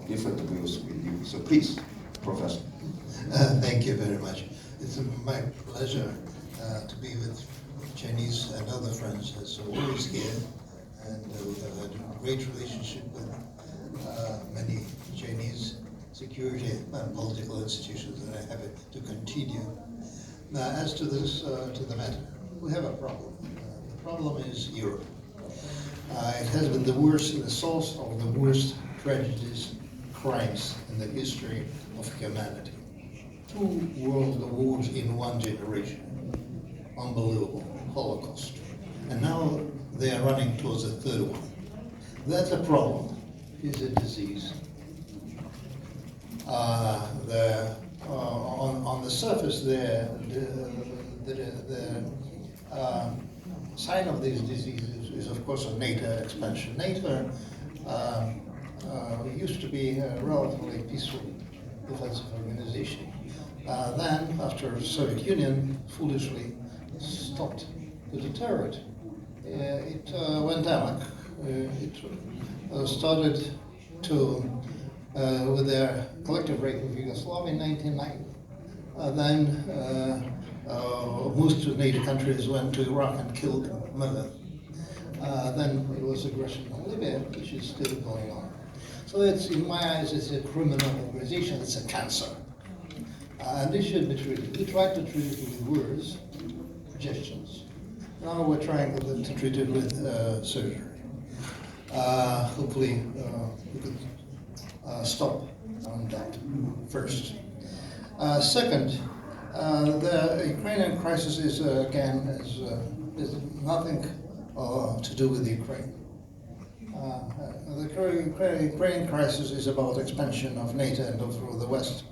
different views with you. So please, Professor. Thank you very much. It's my pleasure to be with Chinese and other friends as always here, and we have had a great relationship with many Chinese security and political institutions, and I'm happy to continue. Now, as to this, to the matter, we have a problem. The problem is Europe. It has been the worst, the source of the worst tragedies, crimes in the history of humanity. 2 world wars in 1 generation. Unbelievable. Holocaust. And now they are running towards a 3rd one. That's a problem. It's a disease. On the surface there, the sign of these diseases is of course a NATO expansion. NATO used to be a relatively peaceful defensive organization. Then, after the Soviet Union foolishly stopped to deter it, it went amok. It started to, with their collective break of Yugoslavia in 1990. Then most of NATO countries went to Iraq and killed murder. Then it was aggression on Libya, which is still going on. So it's, in my eyes, it's a criminal organization, it's a cancer. And this should be treated. We tried to treat it with words, suggestions. Now we're trying to treat it with surgery. Hopefully we could stop on that first. Second, the Ukrainian crisis is is nothing to do with Ukraine. The Ukraine crisis is about expansion of NATO and of the West,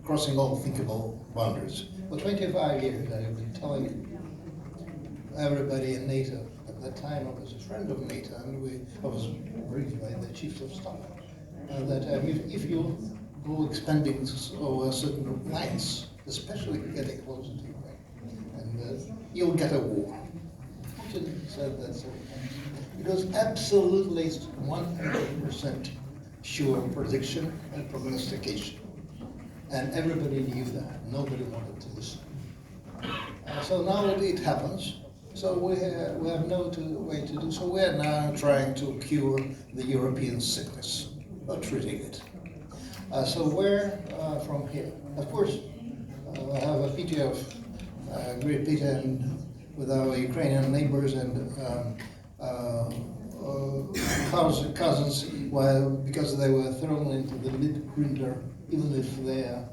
crossing all thinkable boundaries. For 25 years, I have been telling everybody in NATO. At that time, I was a friend of NATO, and I was briefed by the chiefs of staff that if you go expanding over certain lines, especially getting closer to Ukraine, and you'll get a war. Putin said that several times. It was absolutely 100% sure prediction and prognostication. And everybody knew that. Nobody wanted to listen. So now it happens. So we have no way to do so. We are now trying to cure the European sickness, not treating it. So where from here? Of course, I have a pity of great pity with our Ukrainian neighbors and cousins, because they were thrown into the mid-winter, even if they are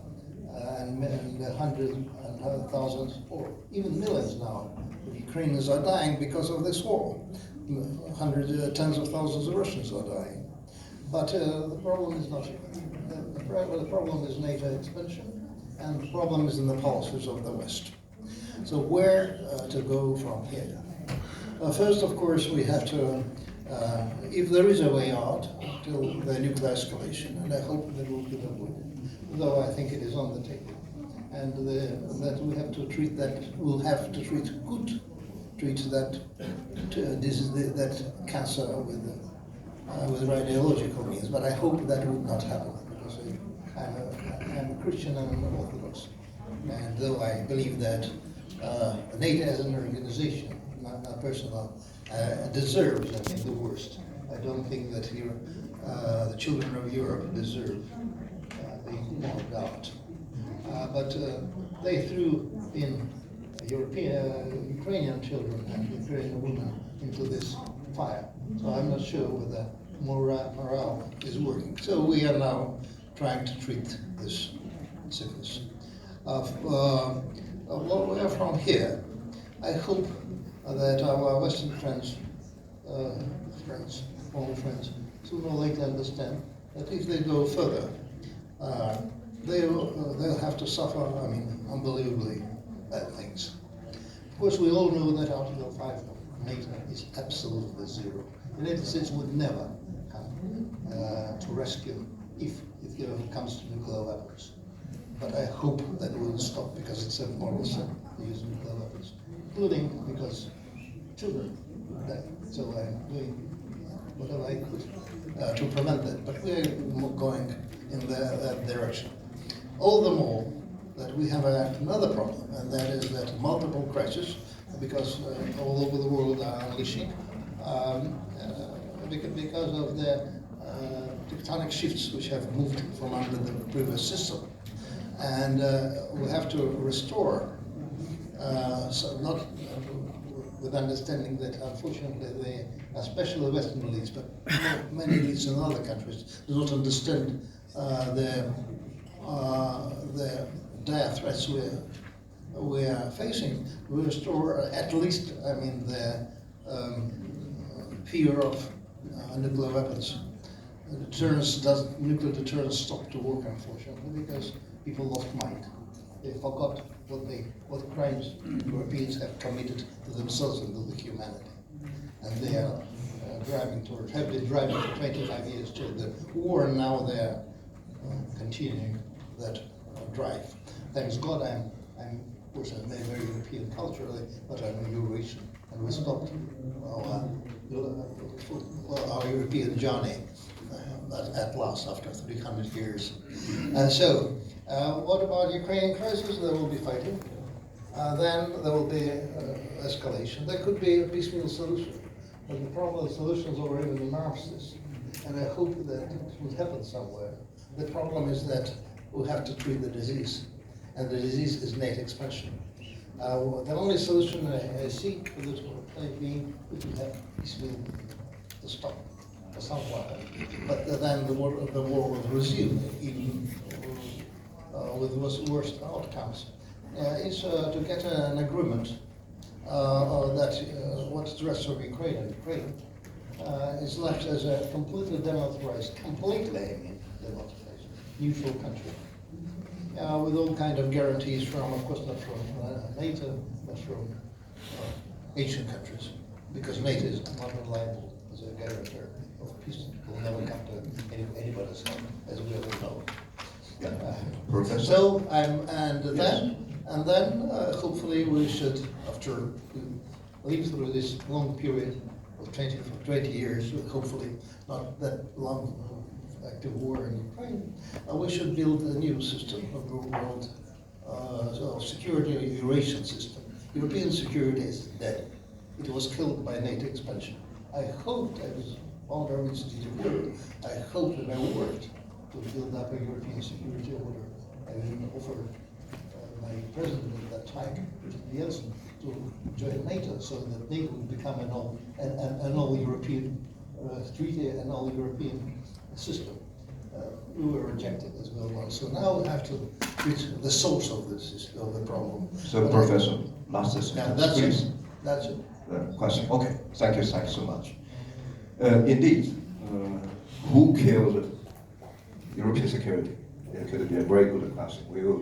and hundreds and thousands or even millions now of Ukrainians are dying because of this war. Tens of thousands of Russians are dying. But the problem is not the problem is NATO expansion, and the problem is in the policies of the West. So where to go from here? First, of course, we have to, if there is a way out till the nuclear escalation, and I hope that will be avoided, though I think it is on the table, and that we have to treat that, we'll have to treat that cancer with ideological means, but I hope that would not happen, because I'm a Christian and I'm Orthodox, and though I believe that NATO as an organization, not personal, deserves, I think, the worst. I don't think that the children of Europe deserve being mobbed out. But they threw in Ukrainian children and Ukrainian women into this fire. So I'm not sure whether morale is working. So we are now trying to treat this sickness. What we are from here, I hope that our Western friends, former friends, sooner or later understand that if they go further, they'll have to suffer, unbelievably bad things. Of course, we all know that Article 5 of NATO is absolutely zero. The United States would never come to rescue if it comes to nuclear weapons. But I hope that it will stop, because it's a moral sin to use nuclear weapons, including because children die. So I'm doing whatever I could to prevent that. But we are going in that direction. All the more that we have another problem, and that is that multiple crises, because all over the world are unleashing, because of the tectonic shifts which have moved from under the previous system. And we have to restore, so not with understanding that unfortunately they, especially the Western elites, but many elites in other countries, do not understand the dire threats we are facing. We restore at least, I mean, the fear of nuclear weapons. Nuclear deterrence stopped to work, unfortunately, because people lost mind. They forgot what crimes Europeans have committed to themselves and to the humanity. And they are have been driving for 25 years till the war, and now they are continuing that drive. Thanks God, of course, I'm very European culturally, but I'm a Eurasian, and we stopped our European journey at last after 300 years. So, what about Ukrainian crisis? There will be fighting. Then there will be escalation. There could be a piecemeal solution, but the problem with solutions are even in armistice, and I hope that it will happen somewhere. The problem is that we have to treat the disease, and the disease is NATO expansion. The only solution I see for this time being, we can have piecemeal to stop for some while, but then the war will resume, even with worse outcomes. Is to get an agreement that what the rest of Ukraine is left as a completely demilitarized, neutral country, with all kind of guarantees from, of course, not from NATO, but from Asian countries, because NATO is not reliable as a guarantor of peace. It will never come to anybody's help, as we all know. Professor? So, and then hopefully we should, after we live through this long period of 20 years, hopefully not that long active war in Ukraine, we should build a new system of the world of security, a Eurasian system. European security is dead. It was killed by NATO expansion. I hoped, I was founder of Institute of Europe, I hoped and I worked to build up a European security order. I even offered my president at that time, Yeltsin, to join NATO, so that NATO would become an all-European treaty, an all-European system. We were rejected as well. So now we have to treat the source of the problem. So, Professor, last sentence, please. That's it. Question. Okay. Thank you so much. Indeed, who killed European security? It could be a very good question. We will